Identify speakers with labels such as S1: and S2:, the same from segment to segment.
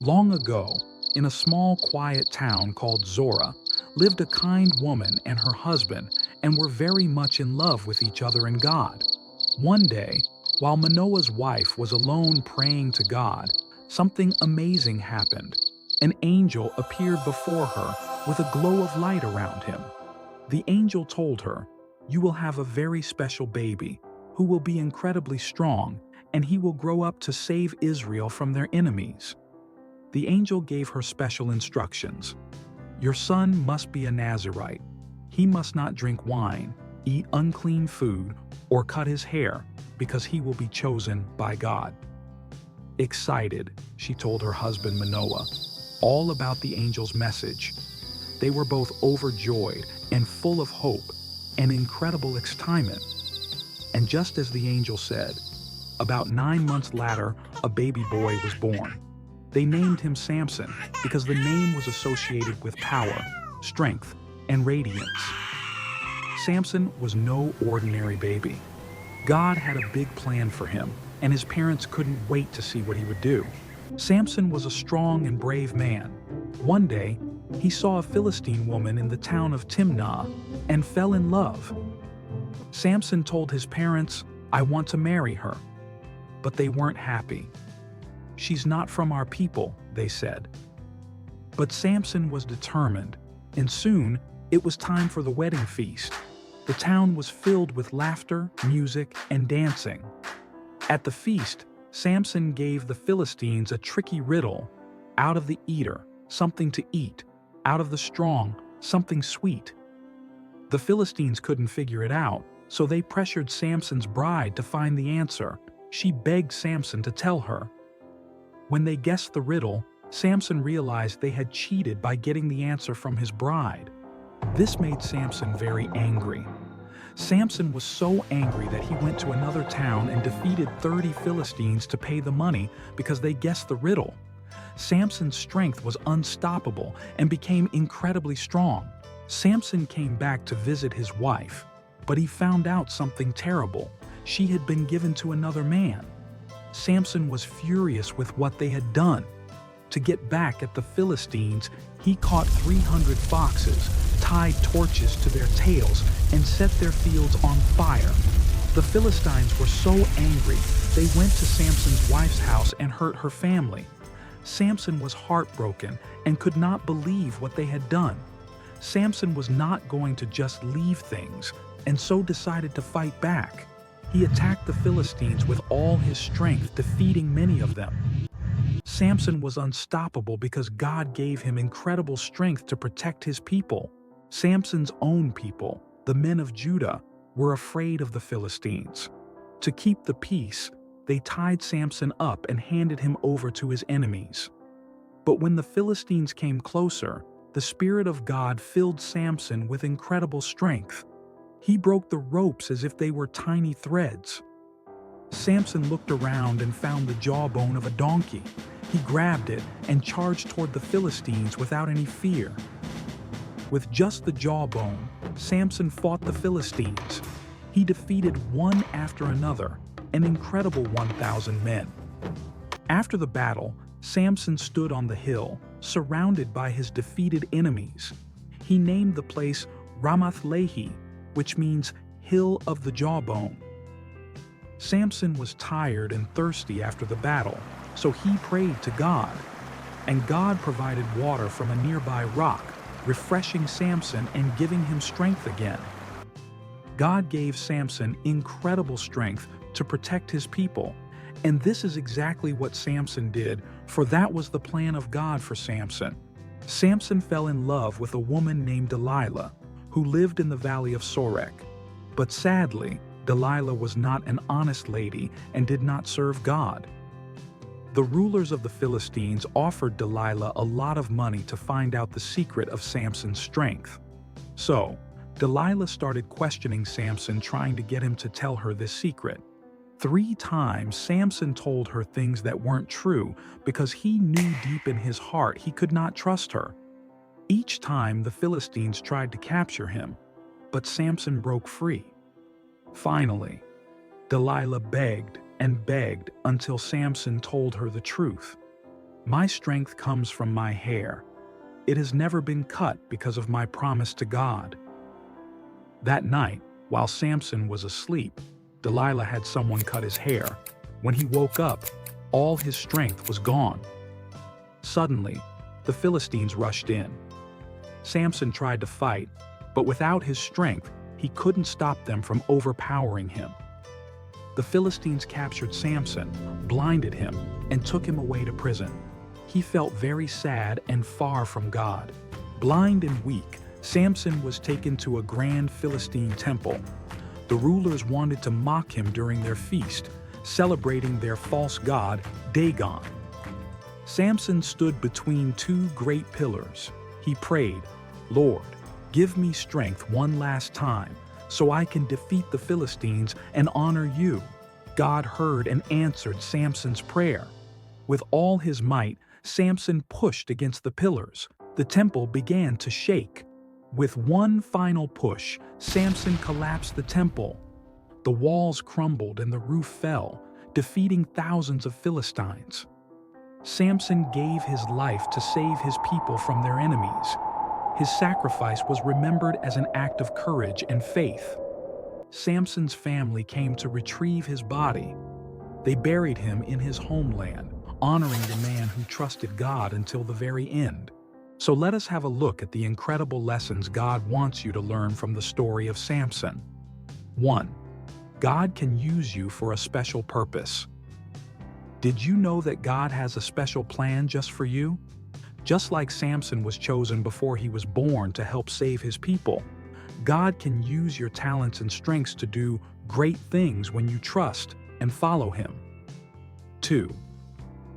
S1: Long ago, in a small, quiet town called Zora, lived a kind woman and her husband and were very much in love with each other and God. One day, while Manoah's wife was alone praying to God, something amazing happened. An angel appeared before her with a glow of light around him. The angel told her, "You will have a very special baby who will be incredibly strong, and he will grow up to save Israel from their enemies." The angel gave her special instructions. "Your son must be a Nazirite. He must not drink wine, eat unclean food, or cut his hair, because he will be chosen by God." Excited, she told her husband Manoah all about the angel's message. They were both overjoyed and full of hope and incredible excitement. And just as the angel said, about 9 months later, a baby boy was born. They named him Samson because the name was associated with power, strength, and radiance. Samson was no ordinary baby. God had a big plan for him, and his parents couldn't wait to see what he would do. Samson was a strong and brave man. One day, he saw a Philistine woman in the town of Timnah and fell in love. Samson told his parents, "I want to marry her." But they weren't happy. "She's not from our people," they said. But Samson was determined, and soon it was time for the wedding feast. The town was filled with laughter, music, and dancing. At the feast, Samson gave the Philistines a tricky riddle. Out of the eater, something to eat. Out of the strong, something sweet. The Philistines couldn't figure it out, so they pressured Samson's bride to find the answer. She begged Samson to tell her. When they guessed the riddle, Samson realized they had cheated by getting the answer from his bride. This made Samson very angry. Samson was so angry that he went to another town and defeated 30 Philistines to pay the money because they guessed the riddle. Samson's strength was unstoppable and became incredibly strong. Samson came back to visit his wife, but he found out something terrible. She had been given to another man. Samson was furious with what they had done. To get back at the Philistines, he caught 300 foxes, tied torches to their tails, and set their fields on fire. The Philistines were so angry, they went to Samson's wife's house and hurt her family. Samson was heartbroken and could not believe what they had done. Samson was not going to just leave things, and so decided to fight back. He attacked the Philistines with all his strength, defeating many of them. Samson was unstoppable because God gave him incredible strength to protect his people. Samson's own people, the men of Judah, were afraid of the Philistines. To keep the peace, they tied Samson up and handed him over to his enemies. But when the Philistines came closer, the Spirit of God filled Samson with incredible strength. He broke the ropes as if they were tiny threads. Samson looked around and found the jawbone of a donkey. He grabbed it and charged toward the Philistines without any fear. With just the jawbone, Samson fought the Philistines. He defeated one after another, an incredible 1,000 men. After the battle, Samson stood on the hill, surrounded by his defeated enemies. He named the place Ramath-Lehi, which means Hill of the Jawbone. Samson was tired and thirsty after the battle, so he prayed to God. And God provided water from a nearby rock, refreshing Samson and giving him strength again. God gave Samson incredible strength to protect his people, and this is exactly what Samson did, for that was the plan of God for Samson. Samson fell in love with a woman named Delilah, who lived in the valley of Sorek. But sadly, Delilah was not an honest lady and did not serve God. The rulers of the Philistines offered Delilah a lot of money to find out the secret of Samson's strength. So, Delilah started questioning Samson, trying to get him to tell her this secret. 3 times Samson told her things that weren't true because he knew deep in his heart he could not trust her. Each time the Philistines tried to capture him, but Samson broke free. Finally, Delilah begged and begged until Samson told her the truth. My strength comes from my hair. It has never been cut because of my promise to God." That night, while Samson was asleep, Delilah had someone cut his hair. When he woke up, all his strength was gone. Suddenly, the Philistines rushed in. Samson tried to fight, but without his strength, he couldn't stop them from overpowering him. The Philistines captured Samson, blinded him, and took him away to prison. He felt very sad and far from God. Blind and weak, Samson was taken to a grand Philistine temple. The rulers wanted to mock him during their feast, celebrating their false god, Dagon. Samson stood between two great pillars. He prayed, "Lord, give me strength one last time so I can defeat the Philistines and honor you." God heard and answered Samson's prayer. With all his might, Samson pushed against the pillars. The temple began to shake. With one final push, Samson collapsed the temple. The walls crumbled and the roof fell, defeating thousands of Philistines. Samson gave his life to save his people from their enemies. His sacrifice was remembered as an act of courage and faith. Samson's family came to retrieve his body. They buried him in his homeland, honoring the man who trusted God until the very end. So let us have a look at the incredible lessons God wants you to learn from the story of Samson. 1. God can use you for a special purpose. Did you know that God has a special plan just for you? Just like Samson was chosen before he was born to help save his people, God can use your talents and strengths to do great things when you trust and follow Him. 2.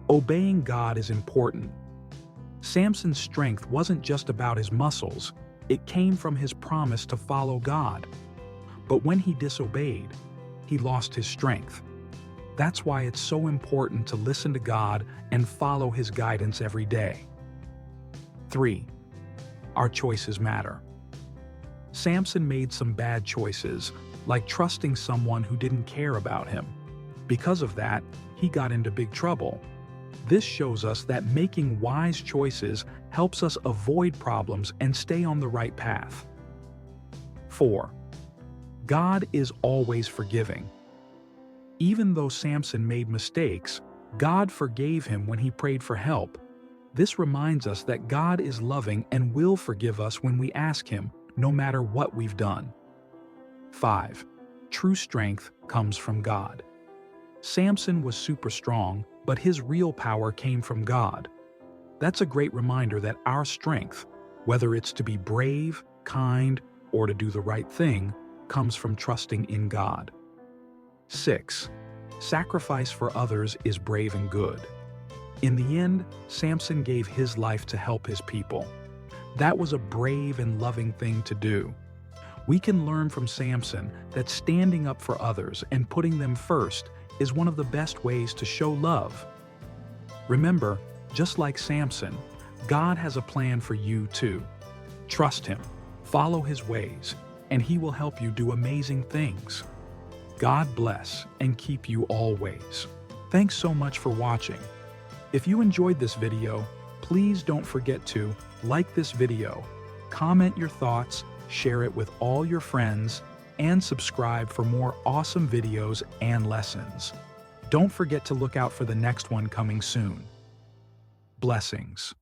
S1: Obeying God is important. Samson's strength wasn't just about his muscles, it came from his promise to follow God. But when he disobeyed, he lost his strength. That's why it's so important to listen to God and follow His guidance every day. 3. Our choices matter. Samson made some bad choices, like trusting someone who didn't care about him. Because of that, he got into big trouble. This shows us that making wise choices helps us avoid problems and stay on the right path. 4. God is always forgiving. Even though Samson made mistakes, God forgave him when he prayed for help. This reminds us that God is loving and will forgive us when we ask Him, no matter what we've done. 5. True strength comes from God. Samson was super strong, but his real power came from God. That's a great reminder that our strength, whether it's to be brave, kind, or to do the right thing, comes from trusting in God. 6. Sacrifice for others is brave and good. In the end, Samson gave his life to help his people. That was a brave and loving thing to do. We can learn from Samson that standing up for others and putting them first is one of the best ways to show love. Remember, just like Samson, God has a plan for you too. Trust Him, follow His ways, and He will help you do amazing things. God bless and keep you always. Thanks so much for watching. If you enjoyed this video, please don't forget to like this video, comment your thoughts, share it with all your friends, and subscribe for more awesome videos and lessons. Don't forget to look out for the next one coming soon. Blessings.